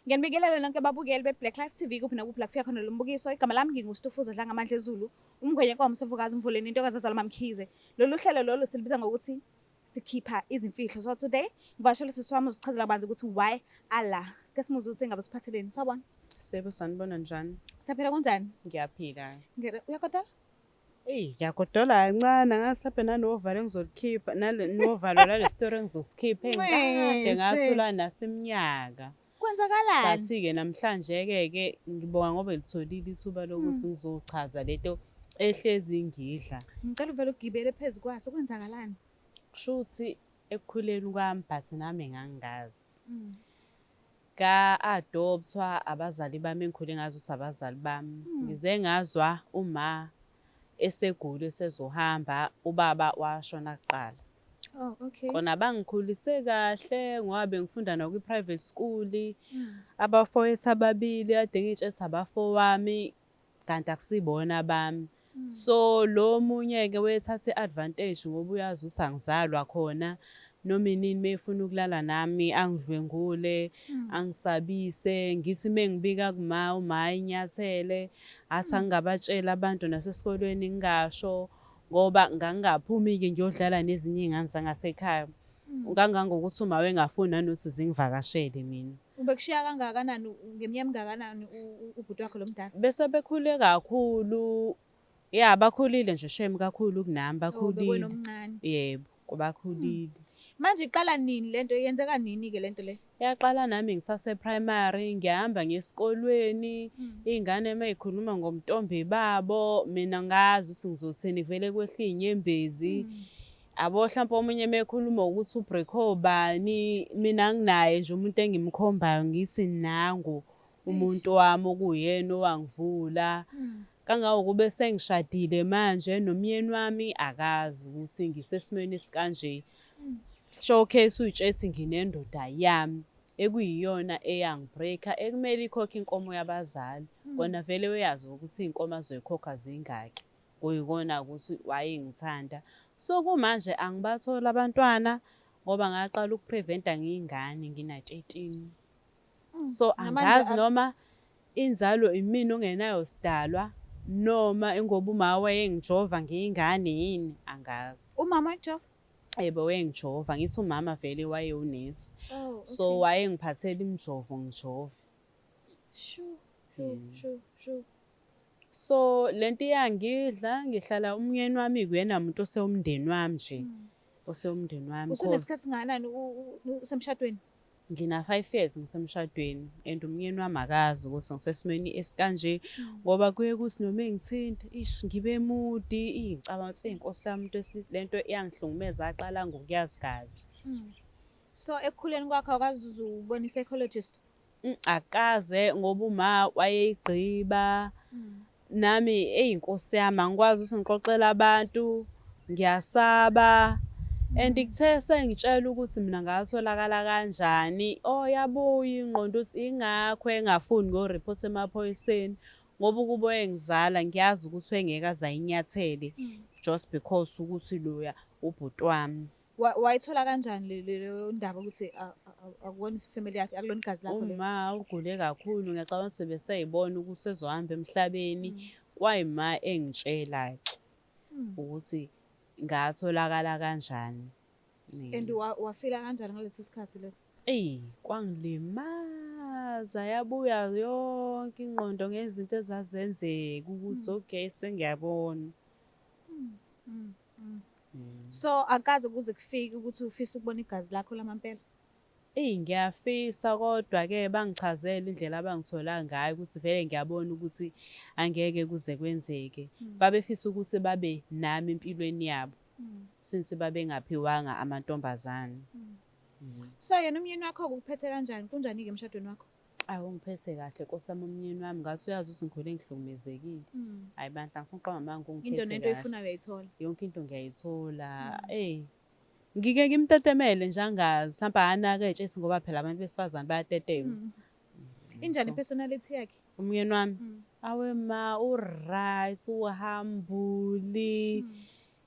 Ngiyanibingelela nonke ababukeli be-Black Life TV kuphi nakuphi la kufika khona lo mbukiso. Igama lami nginguStufuza Dlangamandla Zulu, umngwenya kwaMsevukazi Mvuleni intokazi yazalwa Mamkhize. Lolu hlelo lolu silibiza ngokuthi sikhipha izimfihlo. So today ngivashele sisi wami uzichazela kabanzi ukuthi why ala. Sike simuze ukuthi engabe siphatheleni. Sawubona. Sebo sanibona njani? Siyaphila kanjani? Ngiyaphila. Uyakoda? Ngiyagodola kancane ngasilaphe nanovalo engizolikhipha novalo lale story engizosikhipha engikade ngathula nasiminyaka. Kwenzakalani? Bathi-ke namhlanje-ke ngibonga ngoba litholile ithuba lokuthi ngizochaza lento ehlezi ngidla. Ngicela uvele ugibele phezu kwaso. Kwenzakalani? Kusho ukuthi ekukhuleni kwami but nami ngangingazi. Ka-adoptwa abazali bami engikhule ngazo ukuthi abazali bami. Ngize ngazwa uma esegula esezohamba ubaba washona kuqala. Oh, okay. Kona bangikhulise kahle ngoba bengifunda nakwi-private school. Abafowethu ababili ade ngitshethe abafowami kanti akusibona bami. So lo munye-ke wethatha i-advantage ngoba uyazi ukuthi angizalwa khona. Noma inini mefuna ukulala nami angidlwengule, angisabise, ngithi mengibika uma inyathele, athi angingabatshela abantu nasesikolweni ngingasho ngoba ngangingaphumi-ke ngiyodlala nezinye iy'ngane zangasekhaya. Kangangokuthi uma wengafuni nanokuthi zingivakashele mina. Ubekushiya kangakanani ngeminyaka engakanani ubhuti wakho lo mdala? Bese bekhule kakhulu. Ya bakhulile nje shame kakhulu kunami bakhulile. Bekwenomncane. Yebo, bakhulile. Manje iqala nini lento? Yenzeka nini-ke lento le? Yaqala nami ngisase-primary, ngihamba ngesikolweni, iy'ngane may'khuluma ngomntombi babo, mina ngazi ukuthi ngizothini vele kwehle iy'nyembezi. Abo hlampe omunye mekhuluma ukuthi ubrekho bani, mina nginaye nje umuntu engimkhombayo ngithi nangu umuntu wami okuyena owangivula. Kangawukube sengishadile manje nomyeni wami akazi ukuthi ngisesimweni esikanje. Showcase uy'tshetse nginendoda yami ekuyiyona eyangibreaker ekumele ikhokhe inkomo yabazali. Kona vele uyazi ukuthi iy'nkomo azoyikhokha zingaki. Kuyikona ukuthi wayengithanda. So kumanje angibathola abantwana ngoba ngaqala ukupreventa ngiyingane ngina-13. So angazi noma inzalo imina ongenayo sidalwa noma ingoba uma wayengijova ngiyingane yini angazi. Umama ekujova? Yebo wayengijova, ngithi umama vele wayewunesi. Oh, okay. So wayengiphathela imijovo ngijove. Sure. So lento iyangidla, ngihlala umyeni wami kuyena muntu osewumndeni wami nje. Osewumndeni wami. Usunesikhathi singakanani usemshadweni? Ngina 5 years ngisemshadweni and umyeni wami akazi ukuthi ngisesimweni esikanje ngoba kuye kuthi noma engithinta ngibe moody iy'cabango seyinkosi yami lento iyangihlungumeza aqala ngokuyazi kabi. So ekukhuleni kwakho awukazi uzubona i-psychologist? Akaze ngoba uma wayeyigqiba nami eyinkosi yami angikwazi ukuthi ngixoxele abantu, ngiyasaba. And kuthe sengitshela ukuthi mina ngatholakala kanjani. Yabuya ingqondo ukuthi ingakho engafuni ngo-report emaphoyiseni ngoba ukuba wayengizala ngiyazi ukuthi wengeke aze ayinyathele just because ukuthi loya ubhuti wami. Wayithola kanjani leyo ndaba ukuthi akuwona ifamily yakhe, akulona igazi lakho le? Uma ugule kakhulu ngiyacabanga ukuthi beseyibona ukuthi sezohamba emhlabeni kwayima engitshela-ke ukuthi ngatholakala kanjani. And wafila kanjani ngalesi sikhathi leso? Kwangilimaza yabuya yonke ingqondo ngezinto ezazenzeka ukuthi okay sengiyabona. So akaze kuze kufike ukuthi ufisa ukubona igazi lakho lamampela? Ngiyafisa kodwa-ke bangichazela indlela abangithola ngayo ukuthi vele ngiyabona ukuthi angeke kuze kwenzeke. Babefisa ukuthi babe nami empilweni yabo since babengaphiwanga amantombazane. So yena umyeni wakho ukuphethe kanjani? Kunjani-ke emshadweni wakho? Ungiphethe kahle Nkosi yami umyeni wami ngathi uyazi ukuthi ngikhule ngihlukumezekile. Hayi bandla ngifuna uqamba manga ungiphethe kahle. Into nento oyifunayo uyayithola? Yonke into ngiyayithola. Ngike ngimtetemele nje angazi mhlawumbe anake-tshethi ngoba phela abantu besifazane bayatetema. Injani i-personality yakhe? Umyeni wami awe ma u-right, uhambuli.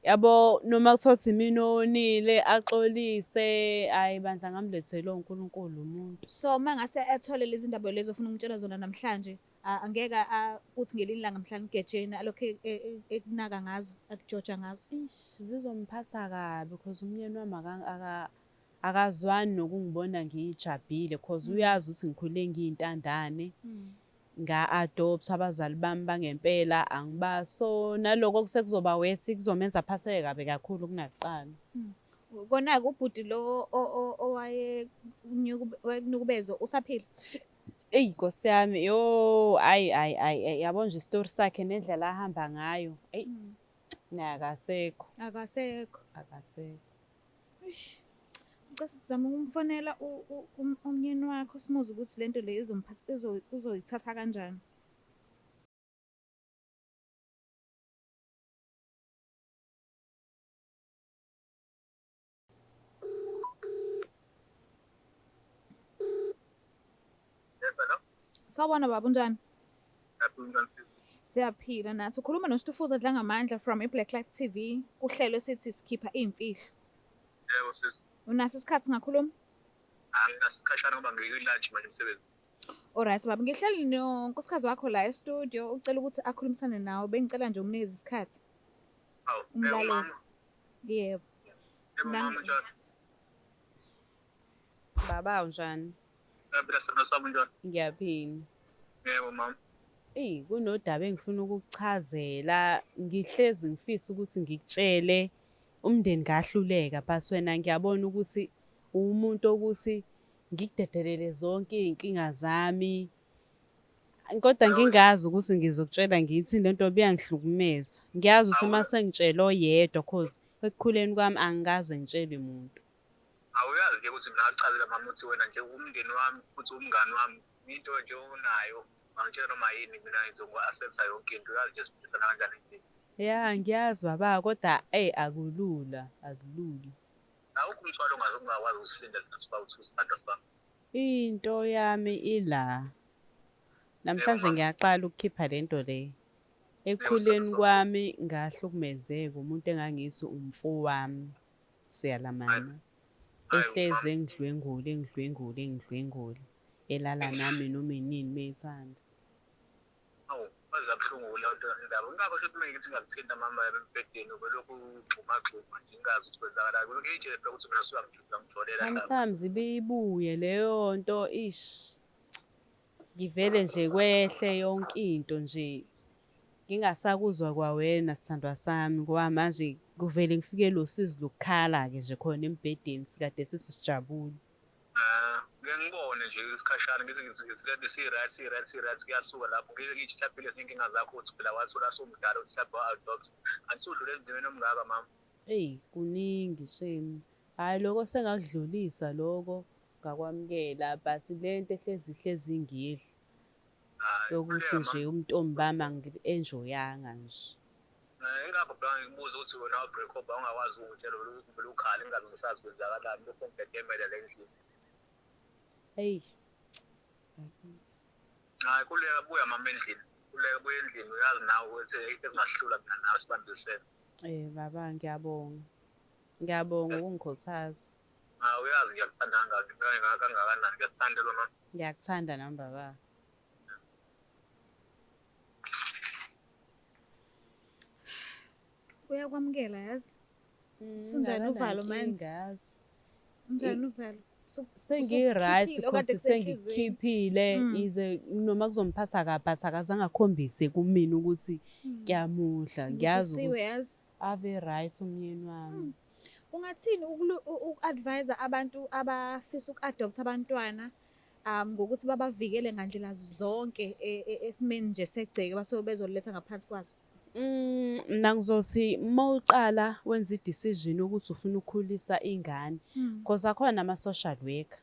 Yabo noma kuthiwa uthi imina onile axolise, hhayi bandla ngamlethela uNkulunkulu umuntu. So mangase athole lezi ndaba lezo ofuna ukutshela zona namhlanje, angeke uthi ngelinye ilanga mhla nigejeni alokhu ekunaka ngazo, akujoja ngazo. Ish, zizomphatha kabi because umyeni wami akazwani nokungibona ngijabhile because uyazi ukuthi ngikhule ngiyintandane. Nga-adoptha abazali bami bangempela angibaso naloko sekuzoba wethi kuzomenza aphatheke kabi kakhulu kunakuqala. Kona-ke ubhuti lo owayenukubeza usaphila? Eyi Nkosi yami, yo ayi yabo nje isitori sakhe nendlela ahamba ngayo. Eyi naye akasekho. Akasekho. Akasekho. Ngicela sizame ukumfonela umyeni wakho simuze ukuthi lento le uzoyithatha kanjani. Sawubona baba, unjani? Siyaphila nathi. Ukhuluma noStufuza Dlangamandla from iBlack Life TV kuhlelo esithi sikhipha iy'mfihlo. Yebo sisi. Unaso isikhathi singakhuluma? Angasikhashana ngoba ngikwi-lunch manje emsebenzi. Alright baba, ngihleli nonkosikazi wakho la e-studio ucela ukuthi akhulumisane nawe. Bengicela nje umnikeze isikhathi. Hawu, Umlaleli. mama. Yebo. Yebo mama njani? Baba unjani? Phela sona sami njani? Ngiyaphila. Yebo mama. Eyi kunodaba engifuna ukukuchazela, ngihlezi ngifisa ukuthi ngikutshele umndeni kahluleka but wena ngiyabona ukuthi umuntu ukuthi ngikudedelele zonke iy'nkinga zami. Kodwa ngingazi ukuthi ngizokutshela ngithi lento biyangihlukumeza. Ngiyazi ukuthi uma sengitshela oyedwa cause ekukhuleni kwami angikaze ngitshele muntu. Awuyazi nje ukuthi mina ngachazela mama uthi wena nje umndeni wami futhi umngani wami into nje onayo angitshela noma yini mina ngizokwa-accepta yonke into. Uyazi nje siphilisana kanjani empilweni. Ya ngiyazi baba kodwa akulula. Awukho umthwalo ongakwazi ukusinda sinasiba uthi usithatha sami. Into yami ila. Namhlanje ngiyaqala ukukhipha lento le. Ekukhuleni kwami ngahlukumezeka umuntu engangisi umfowami. Siyalamana. Ehleze engidlwengule. Elala nami noma inini meyithanda. Hawu, waze kabuhlungu leyo nto indaba. Ngakho futhi uma ngithi ngakuthinta mama yami embhedeni ubelokhu ugxumagxuma nje ngingazi ukuthi kwenzakalani. Kulokhu ngiyitshela phela ukuthi mina suka ngitholela. Sometimes ibibuye leyo nto ish. Ngivele nje kwehle yonke into nje. Ngingasakuzwa kwawena sithandwa sami ngoba manje kuvele ngifike lo sizi lokukhala-ke nje khona embhedeni sikade sisijabule. Ngiyangibone nje isikhashana ngithi lento si-right kuyasuka lapho ngike ngiyithaphile izinkinga zakho uthi phela wathola sowumdala uthi mhlawumbe wa-adopt. Angisudlule enzimeni omngaka mama. Eyi kuningi shame. Hhayi loko sengakudlulisa loko ngakwamukela but lento ehlezi ingidla. Yokuthi nje umntombi bami angi-enjoyanga nje. Ingakho phela ngibuza ukuthi wena wa-break up ungakwazi ukungitshela ukuthi vele ukhala ingabe ngisazi kwenzakalani lokho ngidedemele le ndlela. Eyi. Hayi kuleka buya mama endlini. Kuleka buya endlini uyazi nawe ukuthi ekungahlula mina nawe sibambisene. Baba ngiyabonga ukungikhuthaza. Uyazi ngiyakuthanda kangakanani ngiyakuthanda lo mama. Ngiyakuthanda nami baba. Uyakwamukela yazi? Sunjani uvalo manje? Unjani uvalo? Sengi-right because sengikhiphile ize noma kuzomphatha kabi but akazange akhombise kumina ukuthi kuyamudla. Ngiyazi yazi? Ave right umyeni wami. Ungathini uku-advise abantu abafisa uku-adoptha abantwana ngokuthi babavikele ngandlela zonke esimeni nje segceke basuke bezoletha ngaphansi kwazo? Mina ngizothi uma uqala wenza i-decision ukuthi ufuna ukukhulisa ingane because akhona ama-social worker.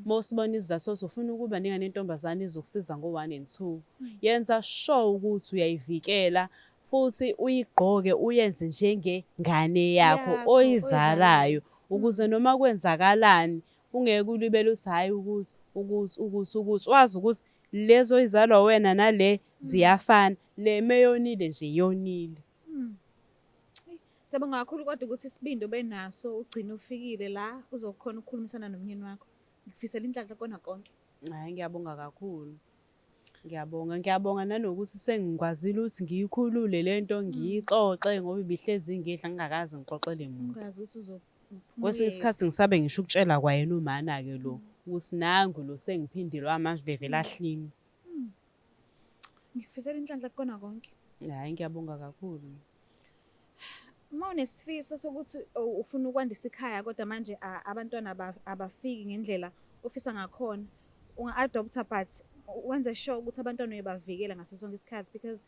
Uma usibona izizathu ufuna ukuba ningane yentombazane izokusiza ngo-1 and 2. Yenza sure ukuthi uyayivikela futhi uyigqoke uyenze njengengane yakho oyizalayo ukuze noma kwenzakalani ungeke ulibele uthi hhayi ukuthi wazi ukuthi lezo oyizalwa wena nale ziyafana. Le meyonile nje yonile. Siyabonga kakhulu kodwa ukuthi isibindi benaso ugcine ufikile la uzokhona ukukhulumisana nomyeni wakho. Ngikufisela inhlanhla kona konke. Hhayi, ngiyabonga kakhulu. Ngiyabonga nanokuthi sengikwazile ukuthi ngiyikhulule lento ngiyixoxe ngoba ibihlezi ingehla ngingakaze ngixoxele muntu. Ungazi ukuthi Kwesinye isikhathi ngisabe ngisho ukutshela kwayena umana-ke lo ukuthi nangu lo sengiphindile manje bevela ahlini. ngikufisela inhlanhla kona konke. Hhayi, ngiyabonga kakhulu. Uma unesifiso sokuthi ufuna ukwandisa ikhaya kodwa manje abantwana abafiki ngendlela ofisa ngakhona, unga-adopta but wenze sure ukuthi abantwana uyabavikela ngaso sonke isikhathi because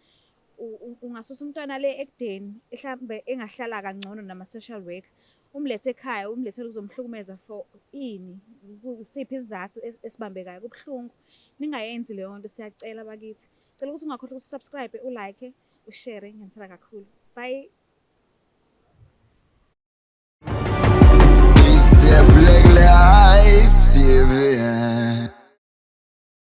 ungasusa umntwana le ekudeni mhlambe engahlala kangcono nama-social worker umlethe ekhaya umlethele ukuzomhlukumeza for ini kusiphi isizathu esibambekayo kubuhlungu. Ningayenzi leyo nto, siyacela bakithi. Cela ukuthi ungakhohlwa ukusubscribe, ulike, ushare, ngiyanithanda kakhulu. Bye. It's the Black Life TV.